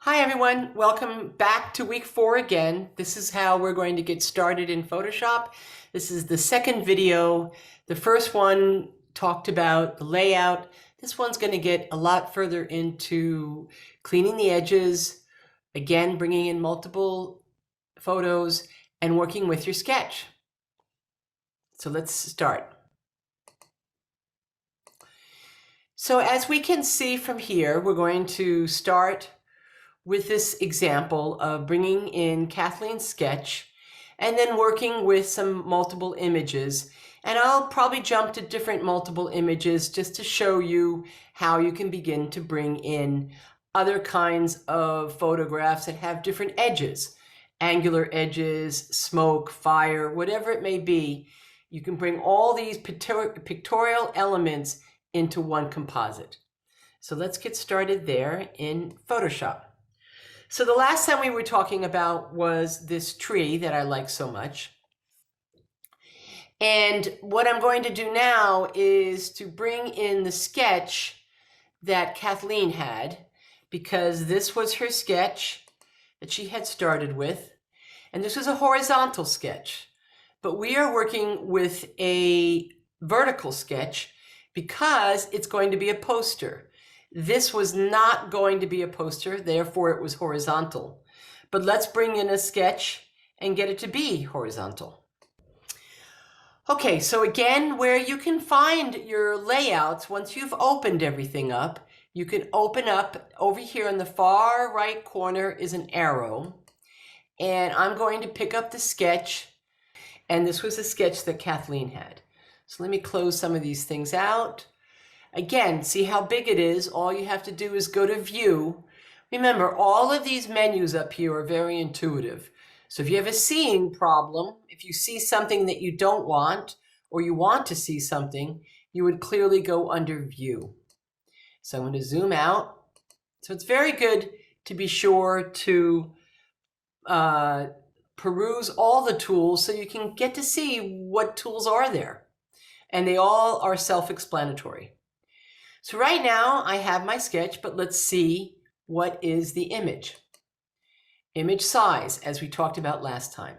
Hi everyone, welcome back to week 4 again. This is how we're going to get started in Photoshop. This is the second video. The first one talked about the layout. This one's going to get a lot further into cleaning the edges, again bringing in multiple photos and working with your sketch. So let's start. So as we can see from here, we're going to start with this example of bringing in Kathleen's sketch and then working with some multiple images. And I'll probably jump to different multiple images just to show you how you can begin to bring in other kinds of photographs that have different edges, angular edges, smoke, fire, whatever it may be. You can bring all these pictorial elements into one composite. So let's get started there in Photoshop. So the last time we were talking about was this tree that I like so much. And what I'm going to do now is to bring in the sketch that Kathleen had, because this was her sketch that she had started with. And this was a horizontal sketch, but we are working with a vertical sketch because it's going to be a poster. This was not going to be a poster, therefore it was horizontal. But let's bring in a sketch and get it to be horizontal. Okay, so again, where you can find your layouts, once you've opened everything up, you can open up over here in the far right corner is an arrow. And I'm going to pick up the sketch. And this was a sketch that Kathleen had. So let me close some of these things out. Again, see how big it is. All you have to do is go to View. Remember, all of these menus up here are very intuitive. So if you have a seeing problem, if you see something that you don't want, or you want to see something, you would clearly go under View. So I'm going to zoom out. So it's very good to be sure to peruse all the tools so you can get to see what tools are there. And they all are self-explanatory. So right now I have my sketch, but let's see what is the image. Image size, as we talked about last time.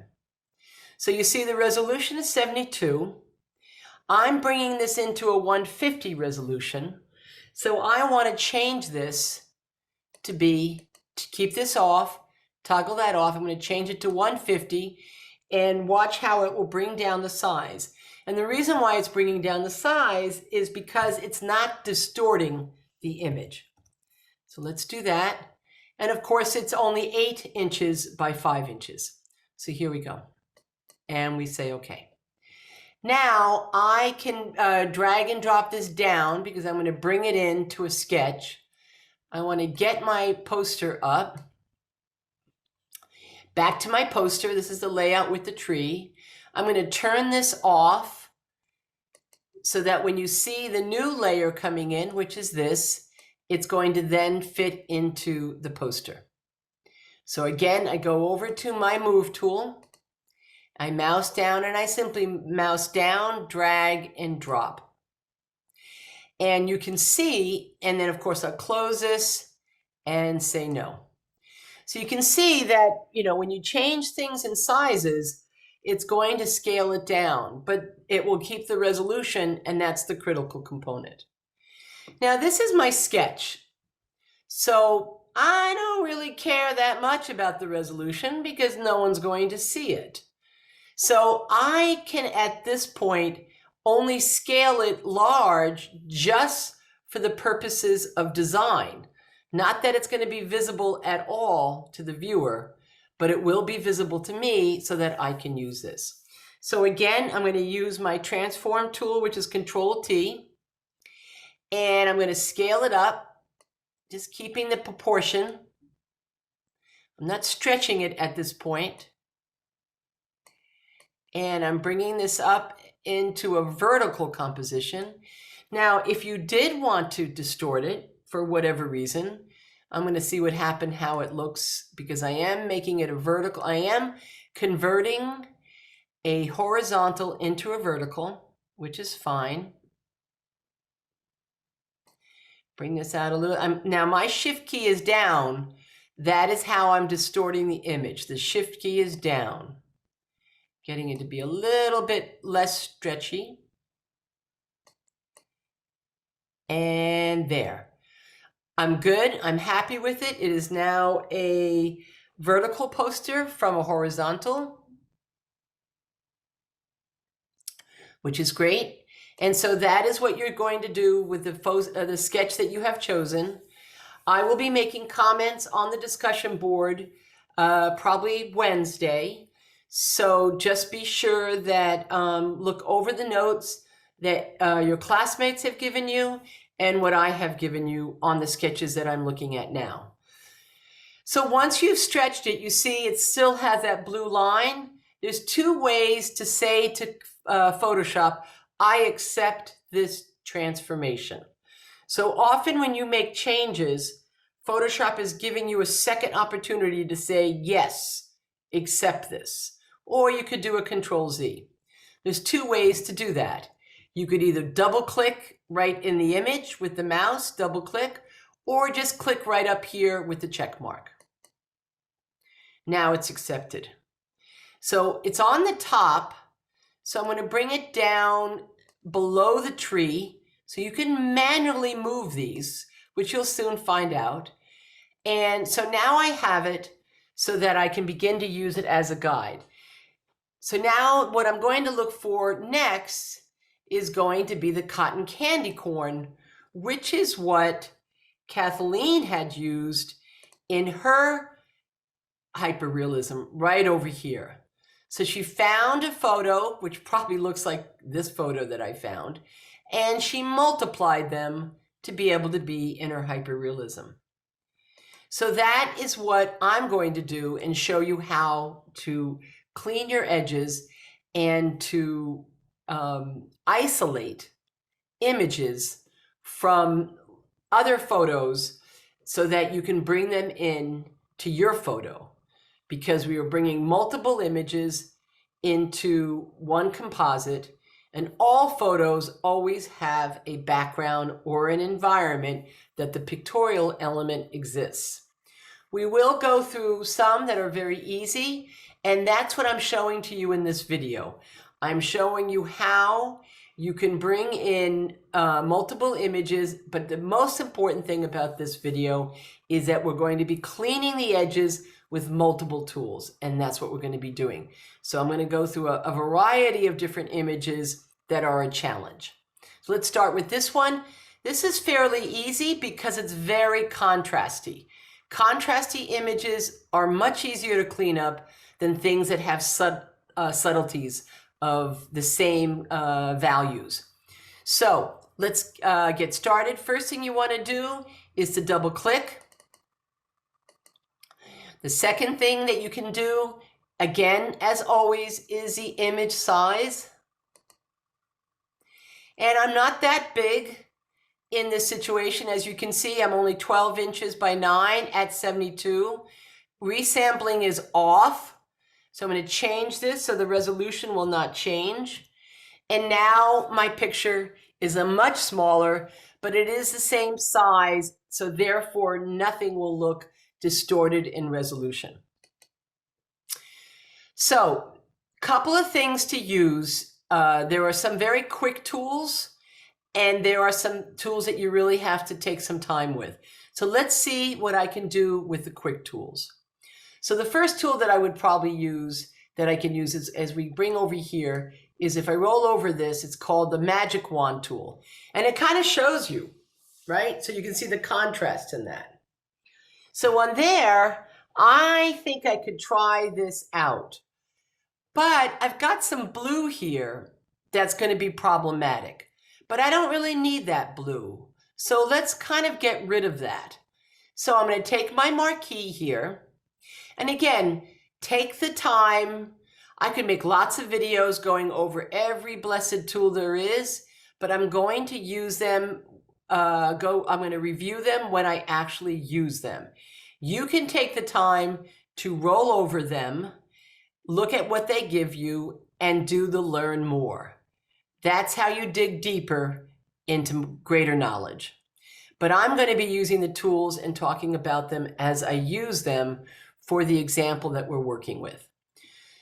So you see the resolution is 72. I'm bringing this into a 150 resolution. So I want to change this to keep this off, toggle that off. I'm going to change it to 150 and watch how it will bring down the size. And the reason why it's bringing down the size is because it's not distorting the image. So let's do that. And of course, it's only 8 inches by 5 inches. So here we go. And we say, okay. Now I can drag and drop this down because I'm going to bring it into a sketch. I want to get my poster up. Back to my poster. This is the layout with the tree. I'm going to turn this off so that when you see the new layer coming in, which is this, it's going to then fit into the poster. So again, I go over to my Move tool. I mouse down and I simply mouse down, drag, and drop. And you can see, and then of course I'll close this and say no. So you can see that, when you change things in sizes, it's going to scale it down, but it will keep the resolution, and that's the critical component. Now, this is my sketch. So I don't really care that much about the resolution because no one's going to see it. So I can, at this point, only scale it large just for the purposes of design. Not that it's going to be visible at all to the viewer, but it will be visible to me so that I can use this. So again, I'm going to use my transform tool, which is Control-T, and I'm going to scale it up, just keeping the proportion. I'm not stretching it at this point. And I'm bringing this up into a vertical composition. Now, if you did want to distort it for whatever reason, I'm going to see what happened, how it looks, because I am making it a vertical. I am converting a horizontal into a vertical, which is fine. Bring this out a little. Now my shift key is down That is how I'm distorting the image. The shift key is down, getting it to be a little bit less stretchy. And there. I'm good. I'm happy with it. It is now a vertical poster from a horizontal, which is great. And so that is what you're going to do with the sketch that you have chosen. I will be making comments on the discussion board probably Wednesday. So just be sure that look over the notes that your classmates have given you and what I have given you on the sketches that I'm looking at now. So once you've stretched it, you see it still has that blue line. There's two ways to say to Photoshop, I accept this transformation. So often when you make changes, Photoshop is giving you a second opportunity to say, yes, accept this. Or you could do a Control Z. There's two ways to do that. You could either double click right in the image with the mouse, double click, or just click right up here with the check mark. Now it's accepted. So it's on the top. So I'm going to bring it down below the tree. So you can manually move these, which you'll soon find out. And so now I have it so that I can begin to use it as a guide. So now what I'm going to look for next is going to be the cotton candy corn, which is what Kathleen had used in her hyperrealism right over here. So she found a photo, which probably looks like this photo that I found, and she multiplied them to be able to be in her hyperrealism. So that is what I'm going to do and show you how to clean your edges and to isolate images from other photos so that you can bring them in to your photo, because we are bringing multiple images into one composite, and all photos always have a background or an environment that the pictorial element exists. We will go through some that are very easy, and that's what I'm showing to you in this video. I'm showing you how you can bring in multiple images, but the most important thing about this video is that we're going to be cleaning the edges with multiple tools, and that's what we're going to be doing. So I'm going to go through a variety of different images that are a challenge. So let's start with this one. This is fairly easy because it's very contrasty. Contrasty images are much easier to clean up than things that have subtleties of the same values. So let's get started. First thing you want to do is to double click. The second thing that you can do, again, as always, is the image size. And I'm not that big in this situation. As you can see, I'm only 12 inches by 9 at 72. Resampling is off. So I'm going to change this so the resolution will not change. And now my picture is a much smaller, but it is the same size. So therefore, nothing will look distorted in resolution. So a couple of things to use. There are some very quick tools, and there are some tools that you really have to take some time with. So let's see what I can do with the quick tools. So the first tool that I would probably use, that I can use as we bring over here, is if I roll over this, it's called the magic wand tool. And it kind of shows you, right? So you can see the contrast in that. So on there, I think I could try this out. But I've got some blue here that's going to be problematic. But I don't really need that blue. So let's kind of get rid of that. So I'm going to take my marquee here. And again, take the time. I could make lots of videos going over every blessed tool there is, but I'm going to use them, I'm going to review them when I actually use them. You can take the time to roll over them, look at what they give you, and do the learn more. That's how you dig deeper into greater knowledge. but I'm going to be using the tools and talking about them as I use them for the example that we're working with.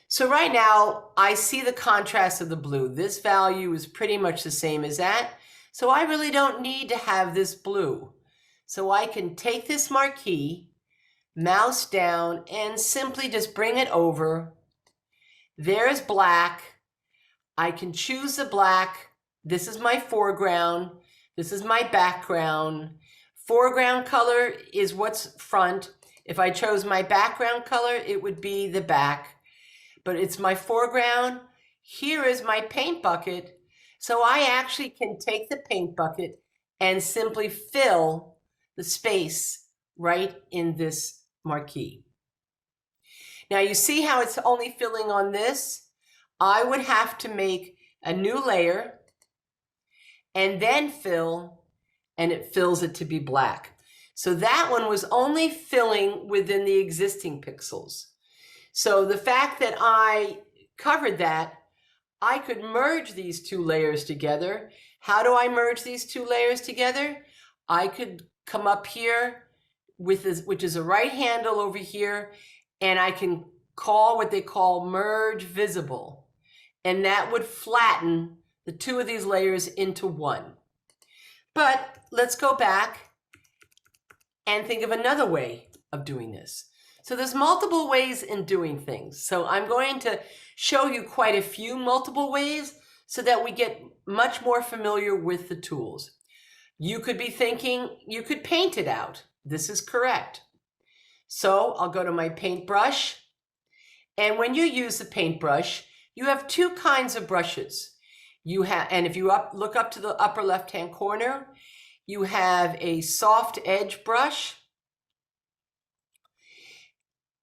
So right now, I see the contrast of the blue. This value is pretty much the same as that. So I really don't need to have this blue. So I can take this marquee, mouse down, and simply just bring it over. There's black. I can choose the black. This is my foreground. This is my background. Foreground color is what's front. If I chose my background color, it would be the back. But it's my foreground. Here is my paint bucket. So I actually can take the paint bucket and simply fill the space right in this marquee. Now you see how it's only filling on this? I would have to make a new layer and then fill, and it fills it to be black. So that one was only filling within the existing pixels. So the fact that I covered that, I could merge these two layers together. How do I merge these two layers together? I could come up here with this, which is a right handle over here, and I can call what they call merge visible. And that would flatten the two of these layers into one. But let's go back and think of another way of doing this. So there's multiple ways in doing things. So I'm going to show you quite a few multiple ways so that we get much more familiar with the tools. You could be thinking you could paint it out. This is correct. So I'll go to my paintbrush. And when you use the paintbrush, you have two kinds of brushes. And if you look up to the upper left-hand corner, you have a soft edge brush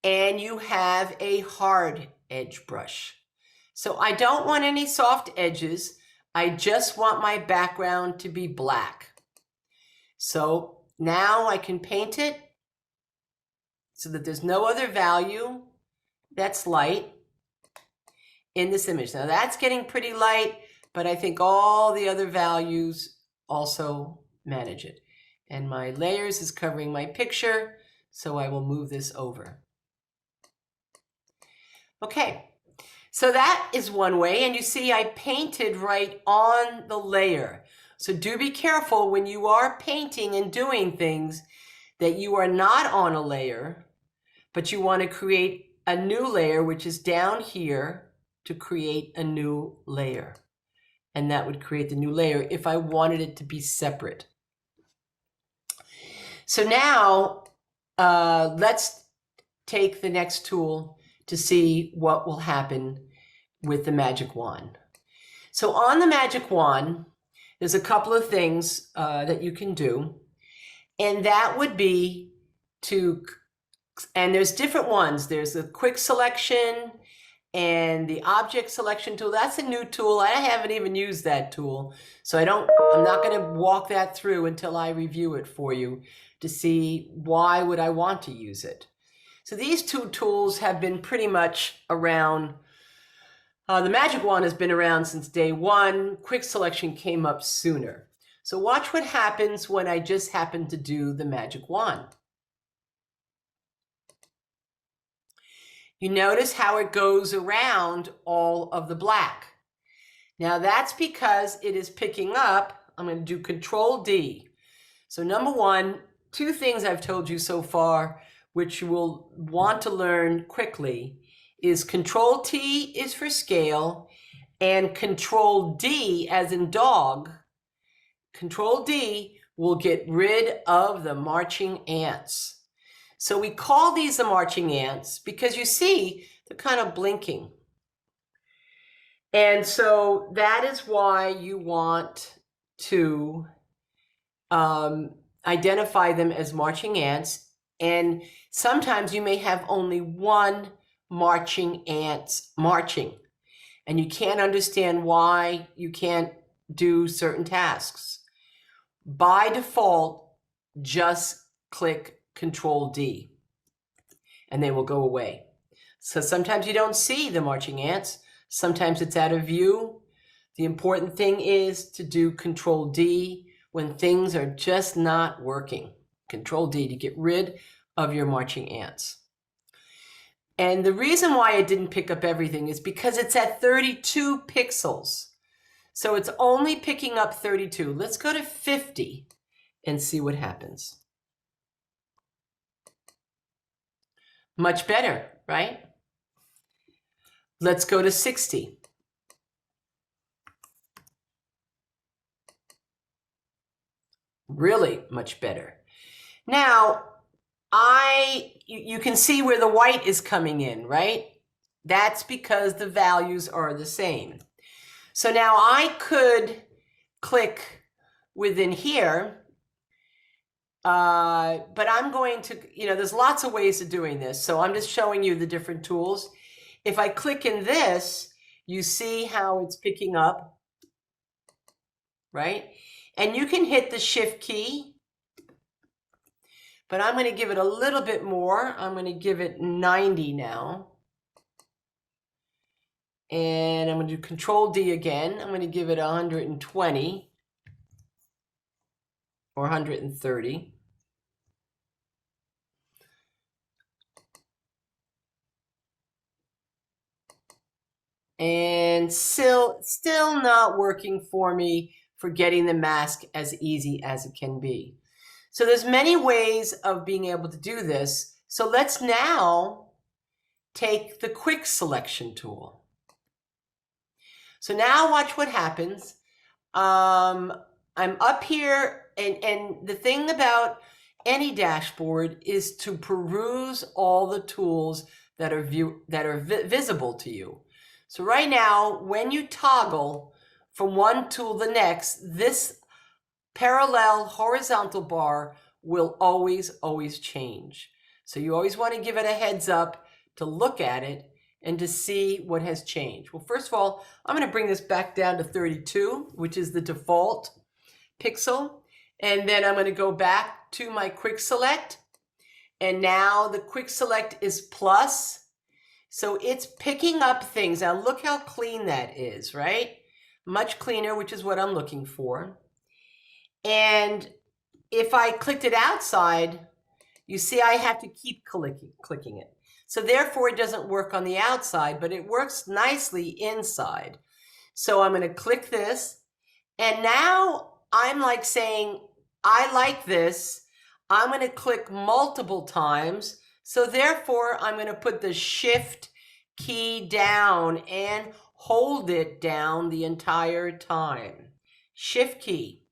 and you have a hard edge brush. So I don't want any soft edges. I just want my background to be black. So now I can paint it so that there's no other value that's light in this image. Now that's getting pretty light, but I think all the other values also manage it. And my layers is covering my picture, so I will move this over. Okay, so that is one way, and you see I painted right on the layer. So do be careful when you are painting and doing things that you are not on a layer, but you want to create a new layer, which is down here, to create a new layer. And that would create the new layer if I wanted it to be separate. So now let's take the next tool to see what will happen with the magic wand. So on the magic wand, there's a couple of things that you can do. And that would be and there's different ones. There's the quick selection and the object selection tool. That's a new tool. I haven't even used that tool. So I'm not going to walk that through until I review it for you to see why would I want to use it. So these two tools have been pretty much around. The magic wand has been around since day one. Quick selection came up sooner. So watch what happens when I just happen to do the magic wand. You notice how it goes around all of the black. Now that's because it is picking up. I'm going to do Control D. So number one, two things I've told you so far, which you will want to learn quickly, is Control T is for scale, and Control D, as in dog, Control D will get rid of the marching ants. So we call these the marching ants because you see they're kind of blinking. And so that is why you want to identify them as marching ants. And sometimes you may have only one marching ants marching, and you can't understand why you can't do certain tasks. By default, just click Control D and they will go away. So sometimes you don't see the marching ants. Sometimes it's out of view. The important thing is to do Control D when things are just not working. Control D to get rid of your marching ants. And the reason why it didn't pick up everything is because it's at 32 pixels. So it's only picking up 32. Let's go to 50 and see what happens. Much better, right? Let's go to 60. Really much better. Now, you can see where the white is coming in, right? That's because the values are the same. So now I could click within here, but I'm going to, there's lots of ways of doing this. So I'm just showing you the different tools. If I click in this, you see how it's picking up, right? And you can hit the Shift key, but I'm going to give it a little bit more. I'm going to give it 90 now. And I'm going to do Control D again. I'm going to give it 120 or 130. And still not working for me for getting the mask as easy as it can be. So there's many ways of being able to do this. So let's now take the quick selection tool. So now watch what happens. I'm up here, and the thing about any dashboard is to peruse all the tools that are visible to you. So right now, when you toggle from one tool to the next, this parallel horizontal bar will always change. So you always want to give it a heads up to look at it and to see what has changed. Well, first of all, I'm going to bring this back down to 32, which is the default pixel. And then I'm going to go back to my quick select. And now the quick select is plus. So it's picking up things. Now look how clean that is, right? Much cleaner, which is what I'm looking for. And if I clicked it outside, you see I have to keep clicking it. So therefore it doesn't work on the outside, but it works nicely inside. So I'm going to click this. And now I'm like saying, I like this. I'm going to click multiple times. So therefore, I'm going to put the Shift key down and hold it down the entire time. Shift key.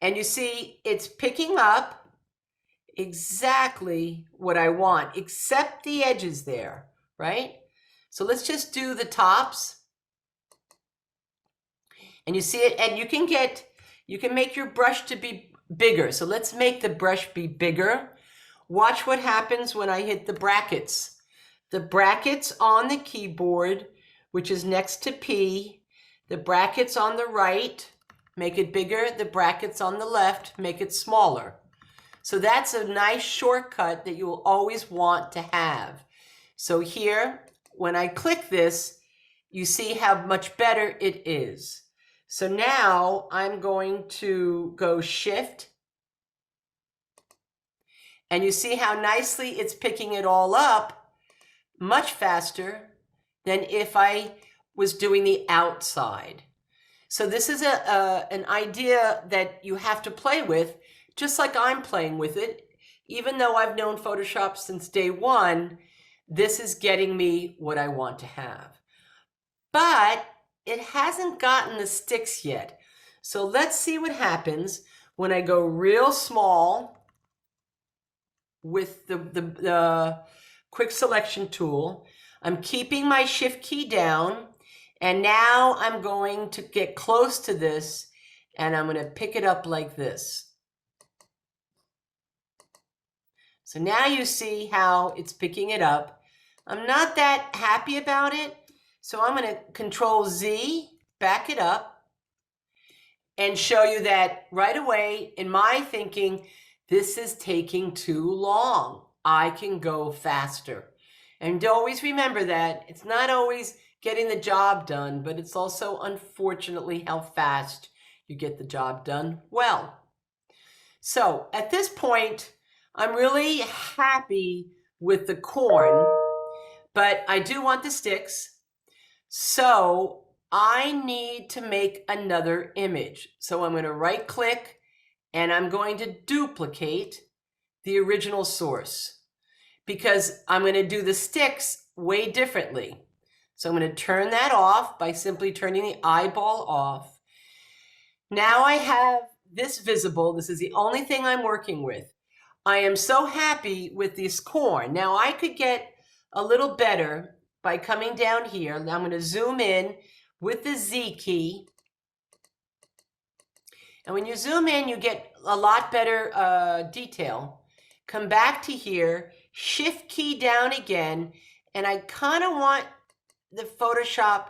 And you see, it's picking up exactly what I want, except the edges there, right? So let's just do the tops. And you see it, and you can make your brush to be bigger. So let's make the brush be bigger. Watch what happens when I hit the brackets. The brackets on the keyboard, which is next to P, the brackets on the right, make it bigger. The brackets on the left, make it smaller. So that's a nice shortcut that you'll always want to have. So here, when I click this, you see how much better it is. So now I'm going to go Shift. And you see how nicely it's picking it all up much faster than if I was doing the outside. So this is an idea that you have to play with, just like I'm playing with it. Even though I've known Photoshop since day one, this is getting me what I want to have. But it hasn't gotten the sticks yet. So let's see what happens when I go real small with the quick selection tool. I'm keeping my Shift key down, and now I'm going to get close to this, and I'm going to pick it up like this. So now you see how it's picking it up. I'm not that happy about it, so I'm going to Control Z, back it up, and show you that right away in my thinking, this is taking too long. I can go faster. And always remember that it's not always getting the job done, but it's also unfortunately how fast you get the job done well. So at this point, I'm really happy with the corn, but I do want the sticks. So I need to make another image. So I'm going to right click and I'm going to duplicate the original source because I'm going to do the sticks way differently. So I'm going to turn that off by simply turning the eyeball off. Now I have this visible. This is the only thing I'm working with. I am so happy with this corn. Now I could get a little better by coming down here. Now I'm going to zoom in with the Z key. And when you zoom in, you get a lot better detail. Come back to here, shift key down again, and I kind of want the Photoshop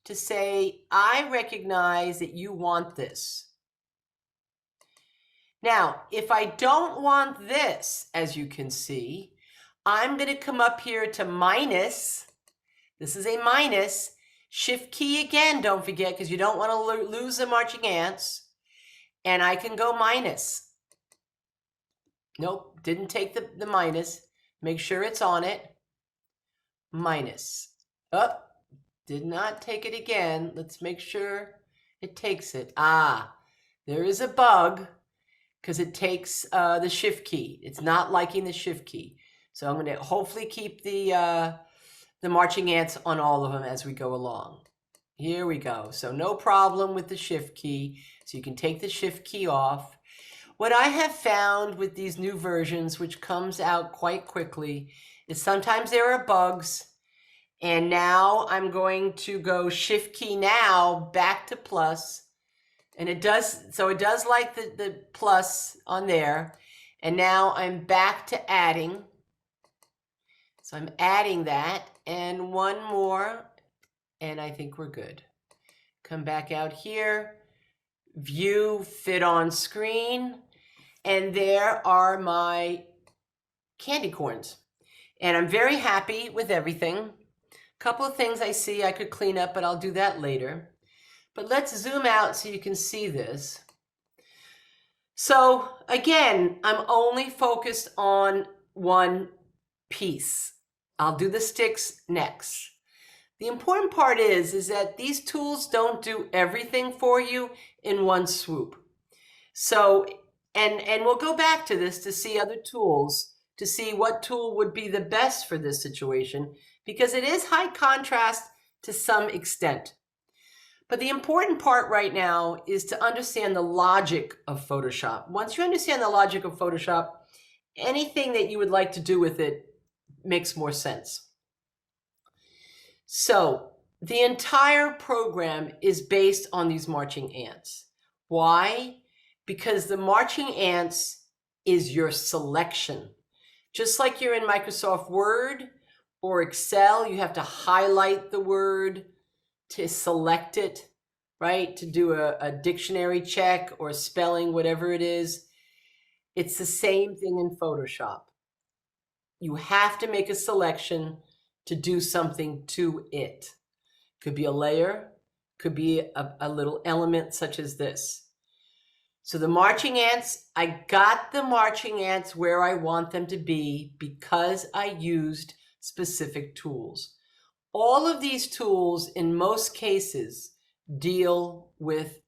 to say, I recognize that you want this. Now, if I don't want this, as you can see, I'm going to come up here to minus. This is a minus. Shift key again, don't forget, because you don't want to lose the marching ants. And I can go minus. Nope, didn't take the minus. Make sure it's on it. Minus. Oh, did not take it again. Let's make sure it takes it. Ah, there is a bug because it takes the shift key. It's not liking the shift key. So I'm going to hopefully keep the marching ants on all of them as we go along. Here we go. So no problem with the shift key. So you can take the shift key off. What I have found with these new versions, which comes out quite quickly, is sometimes there are bugs. And now I'm going to go shift key now back to plus. And it does, so it does like the plus on there. And now I'm back to adding. So I'm adding that and one more. And I think we're good. Come back out here, view, fit on screen, and there are my candy corns. And I'm very happy with everything. A couple of things I see I could clean up, but I'll do that later. But let's zoom out so you can see this. So again, I'm only focused on one piece. I'll do the sticks next. The important part is that these tools don't do everything for you in one swoop. So, and we'll go back to this to see other tools, to see what tool would be the best for this situation, because it is high contrast to some extent. But the important part right now is to understand the logic of Photoshop. Once you understand the logic of Photoshop, anything that you would like to do with it makes more sense. So the entire program is based on these marching ants. Why? Because the marching ants is your selection. Just like you're in Microsoft Word or Excel, you have to highlight the word to select it, right? To do a dictionary check or spelling, whatever it is. It's the same thing in Photoshop. You have to make a selection to do something to it. Could be a layer, could be a little element such as this. So the marching ants, I got the marching ants where I want them to be because I used specific tools. All of these tools, in most cases, deal with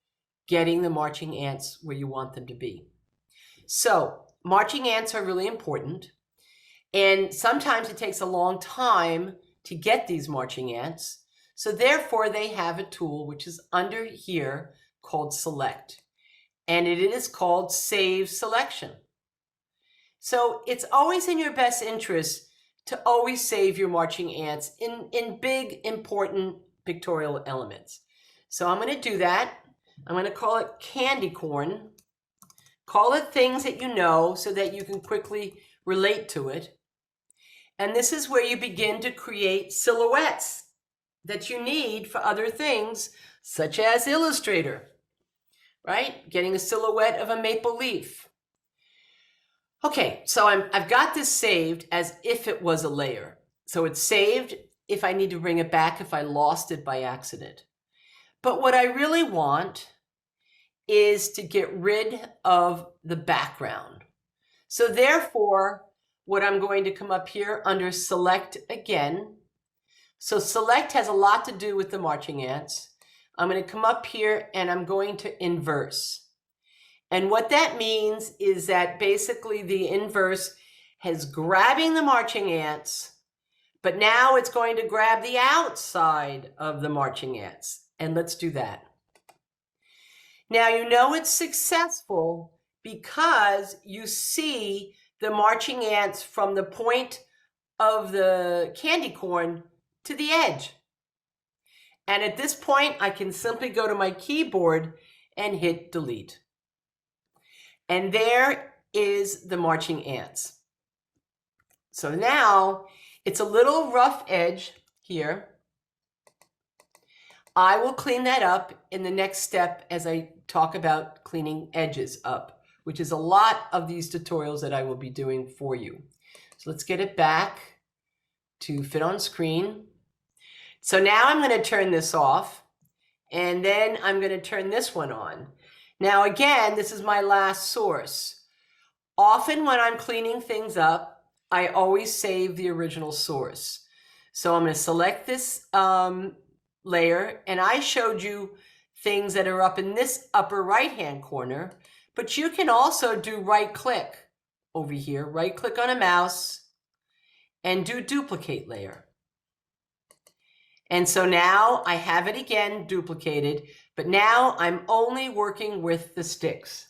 getting the marching ants where you want them to be. So marching ants are really important. And sometimes it takes a long time to get these marching ants. So therefore, they have a tool which is under here called Select. And it is called Save Selection. So it's always in your best interest to always save your marching ants in big, important pictorial elements. So I'm going to do that. I'm going to call it candy corn. Call it things that you know so that you can quickly relate to it. And this is where you begin to create silhouettes that you need for other things, such as Illustrator, right? Getting a silhouette of a maple leaf. Okay, so I've got this saved as if it was a layer. So it's saved if I need to bring it back if I lost it by accident. But what I really want is to get rid of the background. So therefore, what I'm going to come up here under select again. So select has a lot to do with the marching ants. I'm going to come up here and I'm going to inverse. And what that means is that basically the inverse is grabbing the marching ants, but now it's going to grab the outside of the marching ants. And let's do that. Now you know it's successful because you see the marching ants from the point of the candy corn to the edge. And at this point, I can simply go to my keyboard and hit delete. And there is the marching ants. So now it's a little rough edge here. I will clean that up in the next step as I talk about cleaning edges up, which is a lot of these tutorials that I will be doing for you. So let's get it back to fit on screen. So now I'm going to turn this off, and then I'm going to turn this one on. Now again, this is my last source. Often when I'm cleaning things up, I always save the original source. So I'm going to select this layer, and I showed you things that are up in this upper right-hand corner, but you can also do right-click over here, right-click on a mouse, and do duplicate layer. And so now I have it again duplicated, but now I'm only working with the sticks.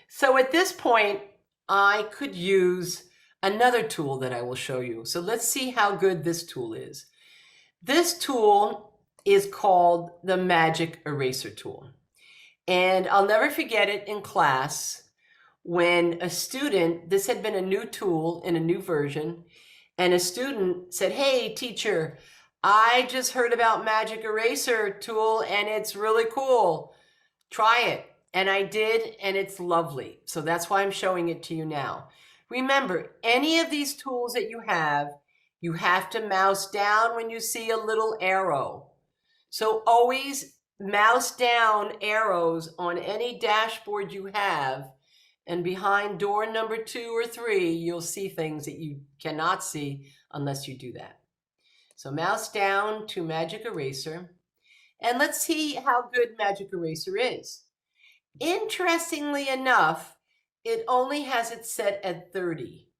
So at this point, I could use another tool that I will show you. So let's see how good this tool is. This tool is called the Magic Eraser tool. And I'll never forget it in class when a student, this had been a new tool in a new version, and a student said, "Hey, teacher, I just heard about Magic Eraser tool and it's really cool. Try it." And I did, and it's lovely. So that's why I'm showing it to you now. Remember, any of these tools that you have to mouse down when you see a little arrow. So always mouse down arrows on any dashboard you have, and behind door number 2 or 3, you'll see things that you cannot see unless you do that. So mouse down to Magic Eraser, and let's see how good Magic Eraser is. Interestingly enough, it only has it set at 30.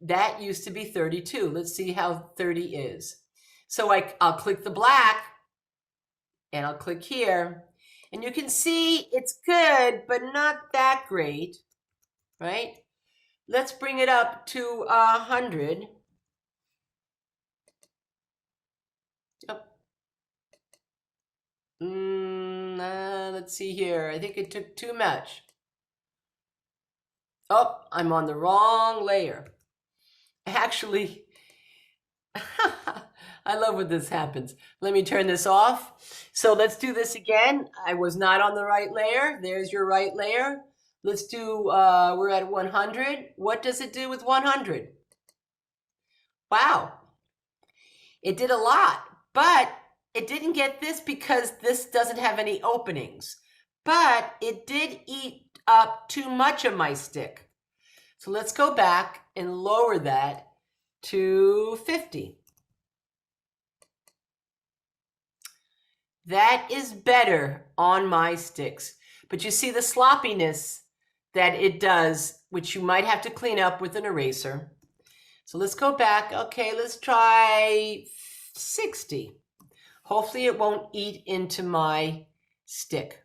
That used to be 32. Let's see how 30 is. So I'll click the black, and I'll click here, and you can see it's good, but not that great, right? Let's bring it up to 100. Let's see here. I think it took too much. Oh, I'm on the wrong layer. Actually, I love when this happens. Let me turn this off. So let's do this again. I was not on the right layer. There's your right layer. Let's do, we're at 100. What does it do with 100? Wow. It did a lot, but it didn't get this because this doesn't have any openings. But it did eat up too much of my stick. So let's go back and lower that to 50. That is better on my sticks. But you see the sloppiness that it does, which you might have to clean up with an eraser. So let's go back. Okay, let's try 60. Hopefully it won't eat into my stick.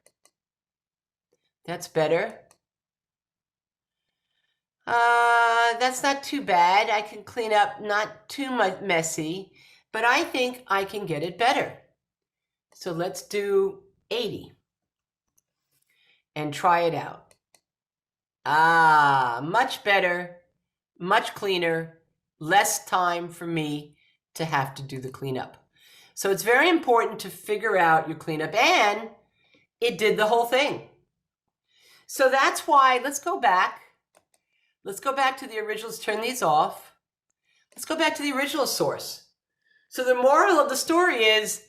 That's better. That's not too bad. I can clean up, not too much messy, but I think I can get it better. So let's do 80 and try it out. Much better, much cleaner, less time for me to have to do the cleanup. So it's very important to figure out your cleanup, and it did the whole thing. So that's why, let's go back. Let's go back to the originals, turn these off. Let's go back to the original source. So the moral of the story is,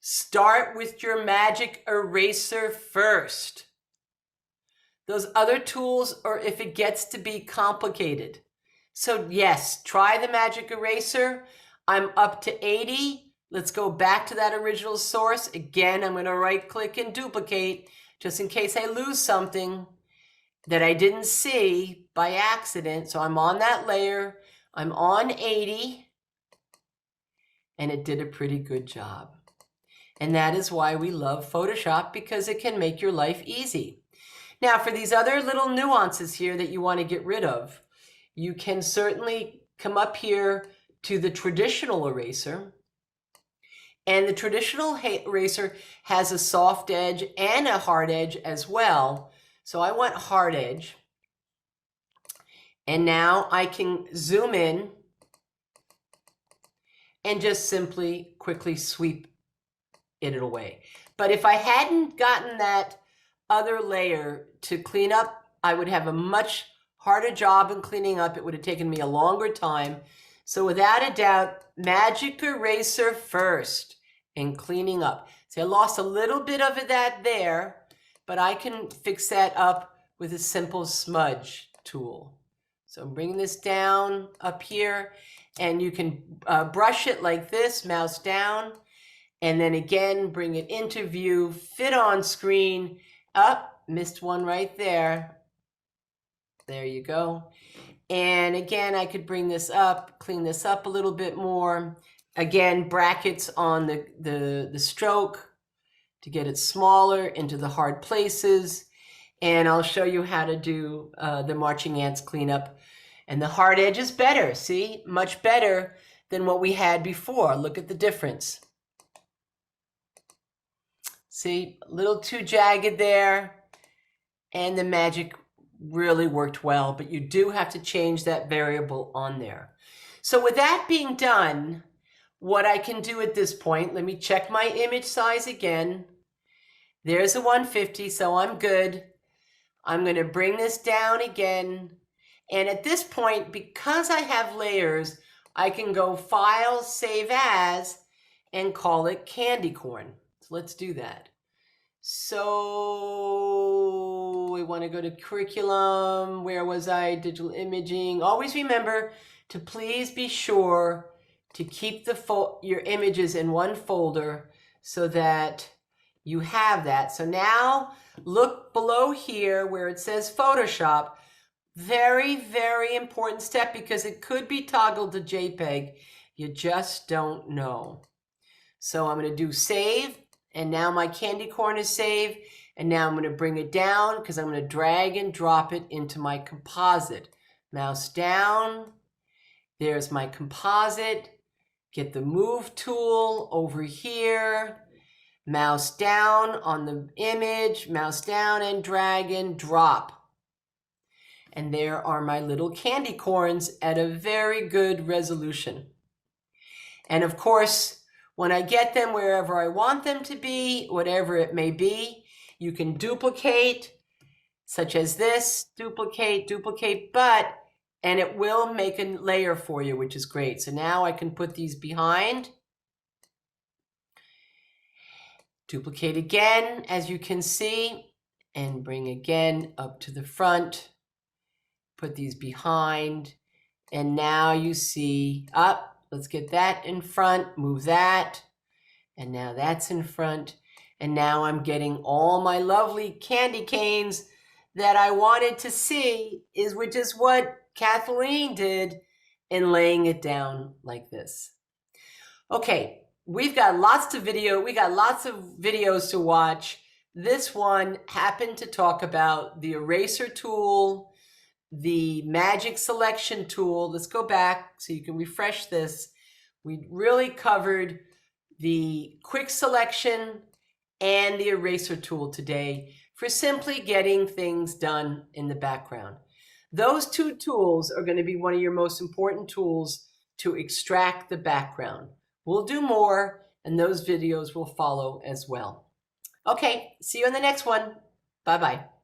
start with your Magic Eraser first. those other tools, or if it gets to be complicated. So yes, try the magic eraser. I'm up to 80. Let's go back to that original source. Again, I'm going to right click and duplicate just in case I lose something that I didn't see by accident. So I'm on that layer. I'm on 80. And it did a pretty good job. And that is why we love Photoshop, because it can make your life easy. Now, for these other little nuances here that you want to get rid of, you can certainly come up here to the traditional eraser. And the traditional eraser has a soft edge and a hard edge as well. So I want hard edge. And now I can zoom in and just simply quickly sweep it away. But if I hadn't gotten that other layer to clean up, I would have a much harder job in cleaning up. It would have taken me a longer time. So without a doubt, magic eraser first in cleaning up. See, I lost a little bit of that there, but I can fix that up with a simple smudge tool. So I'm bringing this down up here, and you can brush it like this, mouse down, and then again, bring it into view, fit on screen. Up, missed one right there. There you go. And again, I could bring this up, clean this up a little bit more. Again, brackets on the stroke to get it smaller into the hard places. And I'll show you how to do the marching ants cleanup. And the hard edge is better, see? Much better than what we had before. Look at the difference. See, a little too jagged there. And the magic really worked well, but you do have to change that variable on there. So with that being done, what I can do at this point, let me check my image size again. There's a 150, so I'm good. I'm going to bring this down again. And at this point, because I have layers, I can go File, Save As, and call it Candy Corn. So let's do that. So we want to go to curriculum. Where was I? Digital imaging. Always remember to please be sure to keep your images in one folder so that you have that. So now look below here where it says Photoshop. Very, very important step, because it could be toggled to JPEG. You just don't know. So I'm going to do save. And now my candy corn is saved. And now I'm going to bring it down because I'm going to drag and drop it into my composite. Mouse down. There's my composite. Get the move tool over here. Mouse down on the image. Mouse down and drag and drop. And there are my little candy corns at a very good resolution. And of course, when I get them wherever I want them to be, whatever it may be, you can duplicate, such as this, duplicate, and it will make a layer for you, which is great. So now I can put these behind. Duplicate again, as you can see, and bring again up to the front. Put these behind, and now you see up. Let's get that in front, move that, and now that's in front. And now I'm getting all my lovely candy canes that I wanted to see, which is what Kathleen did in laying it down like this. Okay, we got lots of videos to watch. This one happened to talk about the eraser tool, the magic selection tool. Let's go back so you can refresh this. We really covered the quick selection and the eraser tool today for simply getting things done in the background. Those two tools are going to be one of your most important tools to extract the background. We'll do more, and those videos will follow as well. Okay, see you in the next one. Bye-bye.